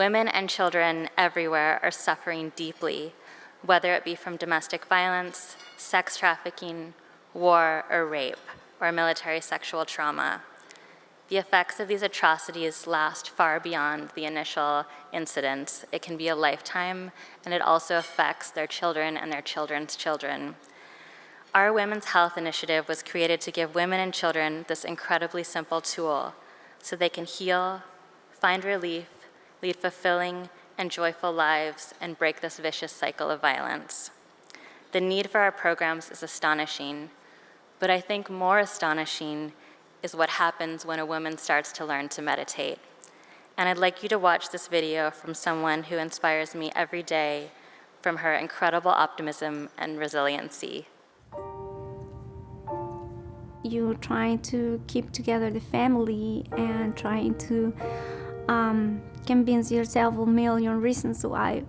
Women and children everywhere are suffering deeply, whether it be from domestic violence, sex trafficking, war or rape, or military sexual trauma. The effects of these atrocities last far beyond the initial incidents. It can be a lifetime, and it also affects their children and their children's children. Our Women's Health Initiative was created to give women and children this incredibly simple tool so they can heal, find relief, lead fulfilling and joyful lives, and break this vicious cycle of violence. The need for our programs is astonishing, but I think more astonishing is what happens when a woman starts to learn to meditate. And I'd like you to watch this video from someone who inspires me every day from her incredible optimism and resiliency. You trying to keep together the family and trying to convince yourself a million reasons why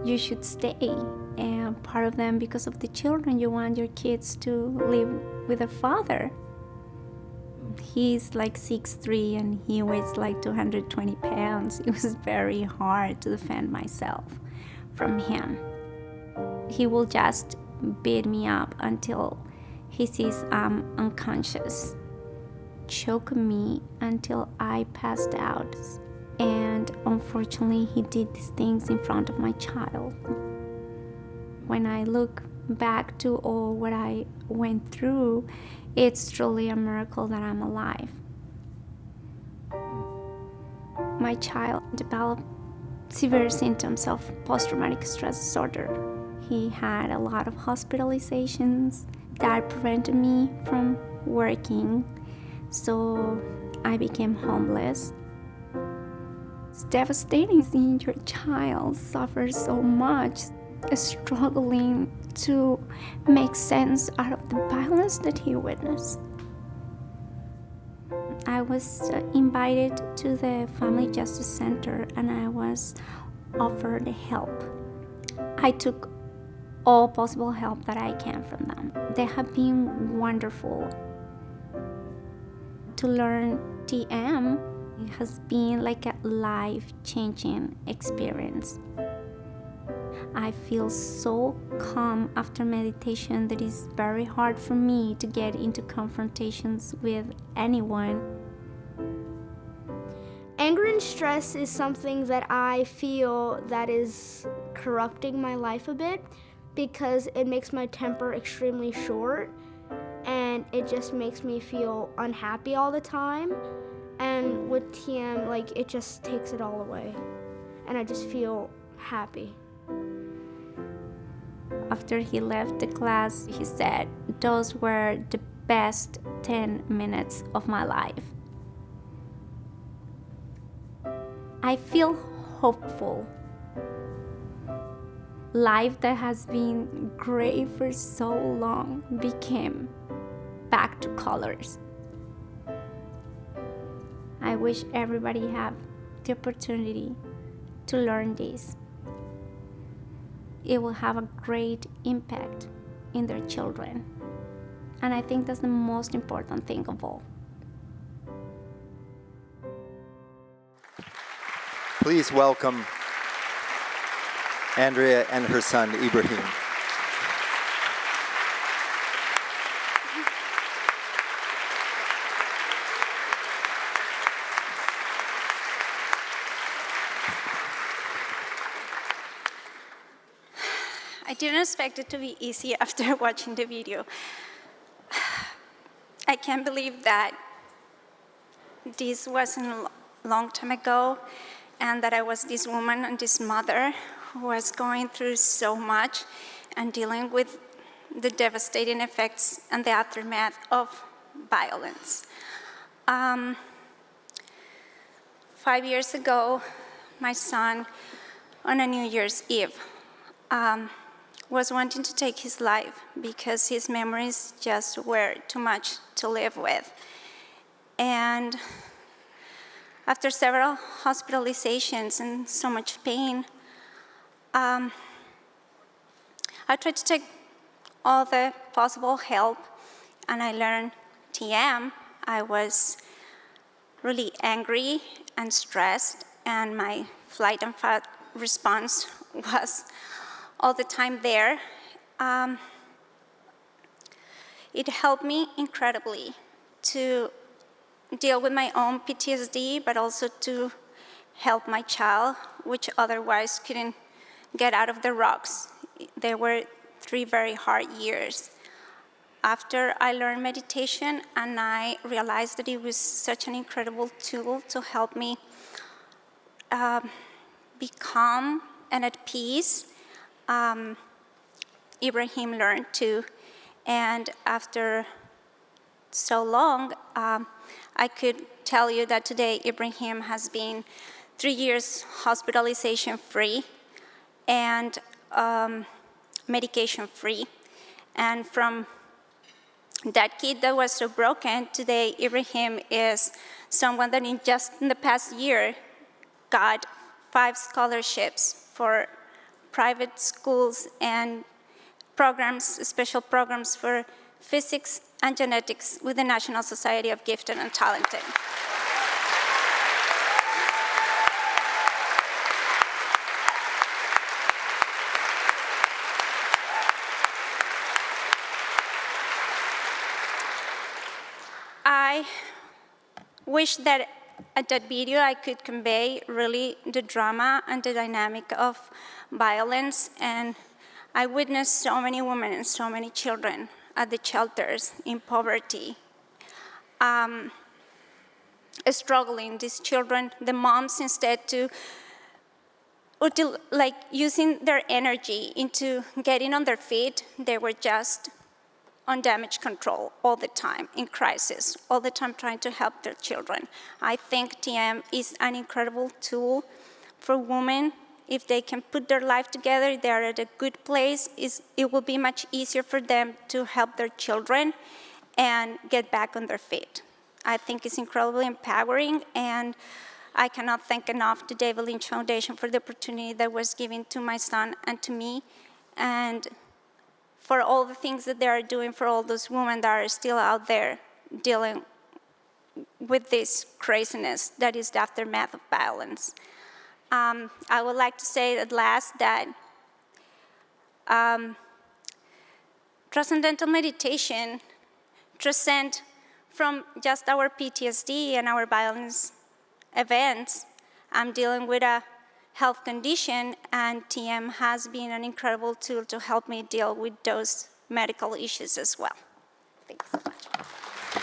you should stay. And part of them, because of the children, you want your kids to live with a father. He's like 6'3" and he weighs like 220 pounds. It was very hard to defend myself from him. He will just beat me up until he sees I'm unconscious, choke me until I passed out. And unfortunately, he did these things in front of my child. When I look back to all what I went through, it's truly a miracle that I'm alive. My child developed severe symptoms of post-traumatic stress disorder. He had a lot of hospitalizations that prevented me from working, so I became homeless. It's devastating seeing your child suffer so much, struggling to make sense out of the violence that he witnessed. I was invited to the Family Justice Center and I was offered help. I took all possible help that I can from them. They have been wonderful. To learn TM has been like a life-changing experience. I feel so calm after meditation that it's very hard for me to get into confrontations with anyone. Anger and stress is something that I feel that is corrupting my life a bit because it makes my temper extremely short and it just makes me feel unhappy all the time. And with TM, like, it just takes it all away and I just feel happy. After he left the class, he said, "Those were the best 10 minutes of my life." I feel hopeful. Life that has been gray for so long became back to colors. I wish everybody had the opportunity to learn this. It will have a great impact in their children. And I think that's the most important thing of all. Please welcome Andrea and her son, Ibrahim. I didn't expect it to be easy after watching the video. I can't believe that this wasn't a long time ago and that I was this woman and this mother who was going through so much and dealing with the devastating effects and the aftermath of violence. 5 years ago, my son, on a New Year's Eve, was wanting to take his life because his memories just were too much to live with. And after several hospitalizations and so much pain, I tried to take all the possible help, and I learned TM. I was really angry and stressed and my flight and fight response was all the time there. It helped me incredibly to deal with my own PTSD, but also to help my child, which otherwise couldn't get out of the rocks. There were 3 very hard years. After I learned meditation and I realized that it was such an incredible tool to help me be calm and at peace, Ibrahim learned too. And after so long, I could tell you that today Ibrahim has been 3 years hospitalization free and medication free. And from that kid that was so broken, today Ibrahim is someone that in the past year got 5 scholarships for private schools and programs, special programs for physics and genetics with the National Society of Gifted and Talented. I wish that at that video I could convey really the drama and the dynamic of violence, and I witnessed so many women and so many children at the shelters in poverty, struggling. These children, the moms, instead to using their energy into getting on their feet, they were just on damage control all the time, in crisis, all the time trying to help their children. I think TM is an incredible tool for women. If they can put their life together, they're at a good place. It will be much easier for them to help their children and get back on their feet. I think it's incredibly empowering, and I cannot thank enough the David Lynch Foundation for the opportunity that was given to my son and to me, and for all the things that they are doing for all those women that are still out there dealing with this craziness that is the aftermath of violence. I would like to say at last that Transcendental Meditation transcends from just our PTSD and our violence events. I'm dealing with a health condition, and TM has been an incredible tool to help me deal with those medical issues as well. Thanks so much. Did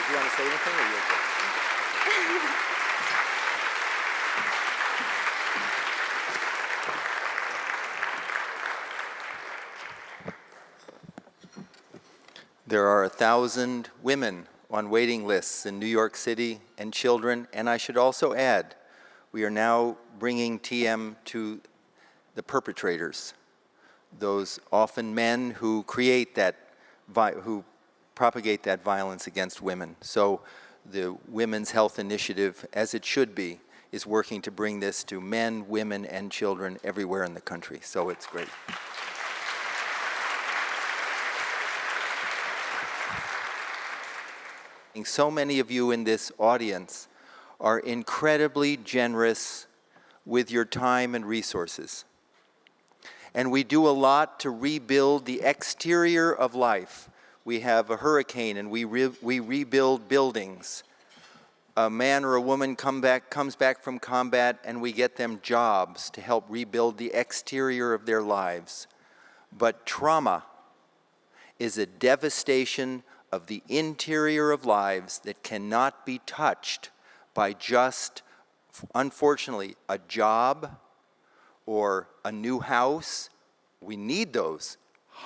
you want to say anything, or are you okay? There are 1,000 women on waiting lists in New York City and children, and I should also add, we are now bringing TM to the perpetrators, those often men who create that, who propagate that violence against women. So the Women's Health Initiative, as it should be, is working to bring this to men, women, and children everywhere in the country. So it's great. So many of you in this audience are incredibly generous with your time and resources. And we do a lot to rebuild the exterior of life. We have a hurricane and we rebuild buildings. A man or a woman comes back from combat and we get them jobs to help rebuild the exterior of their lives. But trauma is a devastation of the interior of lives that cannot be touched by just, unfortunately, a job or a new house. We need those,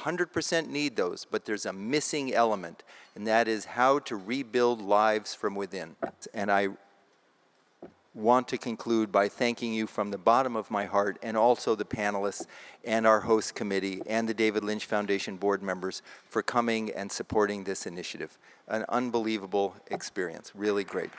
100% need those, but there's a missing element, and that is how to rebuild lives from within. And I want to conclude by thanking you from the bottom of my heart, and also the panelists and our host committee and the David Lynch Foundation board members for coming and supporting this initiative. An unbelievable experience, really great.